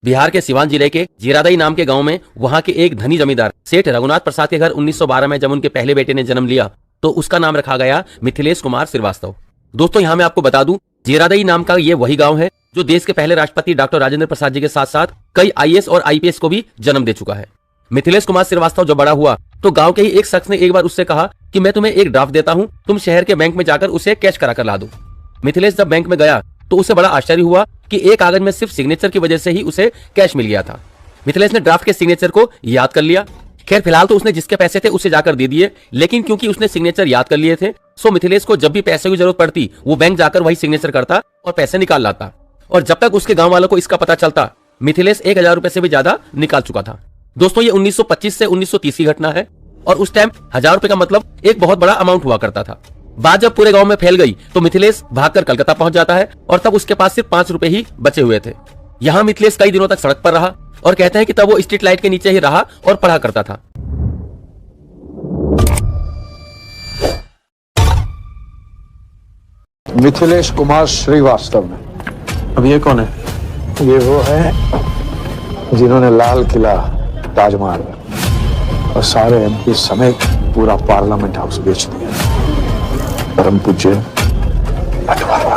बिहार के सिवान जिले के जीरादई नाम के गांव में वहां के एक धनी जमींदार सेठ रघुनाथ प्रसाद के घर 1912 में जब उनके पहले बेटे ने जन्म लिया तो उसका नाम रखा गया मिथिलेश कुमार श्रीवास्तव। दोस्तों यहाँ मैं आपको बता दूं, जीरादई नाम का ये वही गांव है जो देश के पहले राष्ट्रपति डॉक्टर राजेंद्र प्रसाद जी के साथ साथ कई आईएएस और आईपीएस को भी जन्म दे चुका है। मिथिलेश कुमार श्रीवास्तव जब बड़ा हुआ तो गांव के ही एक शख्स ने एक बार उससे कहा कि मैं तुम्हें एक ड्राफ्ट देता हूं, तुम शहर के बैंक में जाकर उसे कैश करा कर ला दो। मिथिलेश जब बैंक में गया तो उसे बड़ा आश्चर्य हुआ कि एक कागज में सिर्फ सिग्नेचर की वजह से ही उसे कैश मिल गया था। मिथिलेश ने ड्राफ्ट के सिग्नेचर को याद कर लिया। खैर फिलहाल तो उसने जिसके पैसे थे उसे जाकर दे दिए, लेकिन क्योंकि उसने सिग्नेचर याद कर लिए थे सो मिथिलेश को जब भी पैसे की जरूरत पड़ती वो बैंक जाकर वही सिग्नेचर करता और पैसे निकाल लाता। और जब तक उसके गांव वालों को इसका पता चलता मिथिलेश 1000 रुपए से भी ज्यादा निकाल चुका था। दोस्तों ये 1925 से 1930 की घटना है और उस टाइम 1000 रुपए का मतलब एक बहुत बड़ा अमाउंट हुआ करता था। बात जब पूरे गांव में फैल गई तो मिथिलेश भागकर कलकत्ता पहुंच जाता है और तब उसके पास सिर्फ 5 रुपए ही बचे हुए थे। यहाँ मिथिलेश कई दिनों तक सड़क पर रहा और कहते हैं कि तब वो स्ट्रीट लाइट के नीचे ही रहा और पढ़ा करता था। मिथिलेश कुमार श्रीवास्तव में। अब ये कौन है? ये वो है जिन्होंने लाल किला, ताजमहल और सारे एमपी समेत पूरा पार्लियामेंट हाउस बेच दिया। परम पूज्य अटवारा।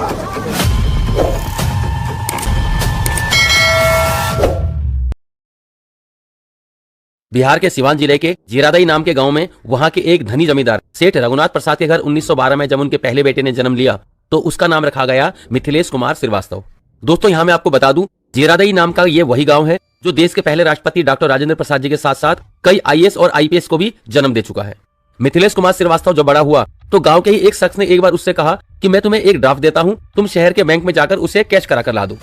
बिहार के सिवान जिले के जीरादई नाम के गांव में वहां के एक धनी जमींदार सेठ रघुनाथ प्रसाद के घर 1912 में जब उनके पहले बेटे ने जन्म लिया तो उसका नाम रखा गया मिथिलेश कुमार श्रीवास्तव। दोस्तों यहाँ मैं आपको बता दूं, जीरादई नाम का ये वही गांव है जो देश के पहले राष्ट्रपति डॉक्टर राजेंद्र प्रसाद जी के साथ साथ कई आईएएस और आईपीएस को भी जन्म दे चुका है। मिथिलेश कुमार श्रीवास्तव जब बड़ा हुआ तो गांव के ही एक शख्स ने एक बार उससे कहा कि मैं तुम्हें एक ड्राफ्ट देता हूं, तुम शहर के बैंक में जाकर उसे कैश करा कर ला दो।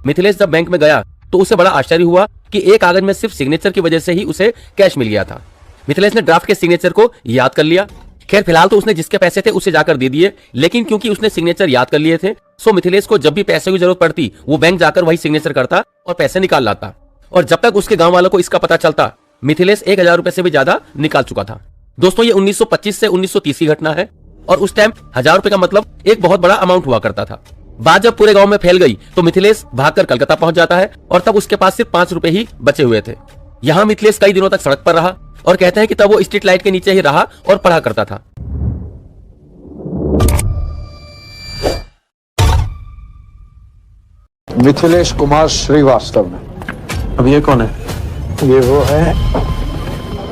मिथिलेश जब बैंक में गया तो उसे बड़ा आश्चर्य हुआ कि एक कागज में सिर्फ सिग्नेचर की वजह से ही उसे कैश मिल गया था। मिथिलेश ने ड्राफ्ट के सिग्नेचर को याद कर लिया। खैर फिलहाल तो उसने जिसके पैसे थे उसे जाकर दे दिए, लेकिन क्योंकि उसने सिग्नेचर याद कर लिए थे सो मिथिलेश को जब भी पैसे की जरूरत पड़ती वो बैंक जाकर वही सिग्नेचर करता और पैसे निकाल लाता। और जब तक उसके गांव वालों को इसका पता चलता मिथिलेश 1000 रुपए से भी ज्यादा निकाल चुका था। दोस्तों ये 1925 से 1930 की घटना है और उस टाइम 1000 रुपए का मतलब एक बहुत बड़ा अमाउंट हुआ करता था। बात जब पूरे गांव में फैल गई तो मिथिलेश भागकर कलकत्ता पहुंच जाता है और तब उसके पास सिर्फ 5 रुपए ही बचे हुए थे। यहाँ मिथिलेश कई दिनों तक सड़क पर रहा और कहते हैं कि तब वो स्ट्रीट लाइट के नीचे ही रहा और पढ़ा करता था। मिथिलेश कुमार श्रीवास्तव में। अब ये कौन है? ये वो है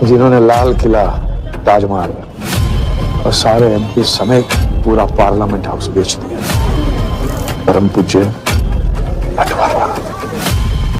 जिन्होंने लाल किला, ताजमहल और सारे एमपी समेत पूरा पार्लियामेंट हाउस बेच दिया। परम पूज्य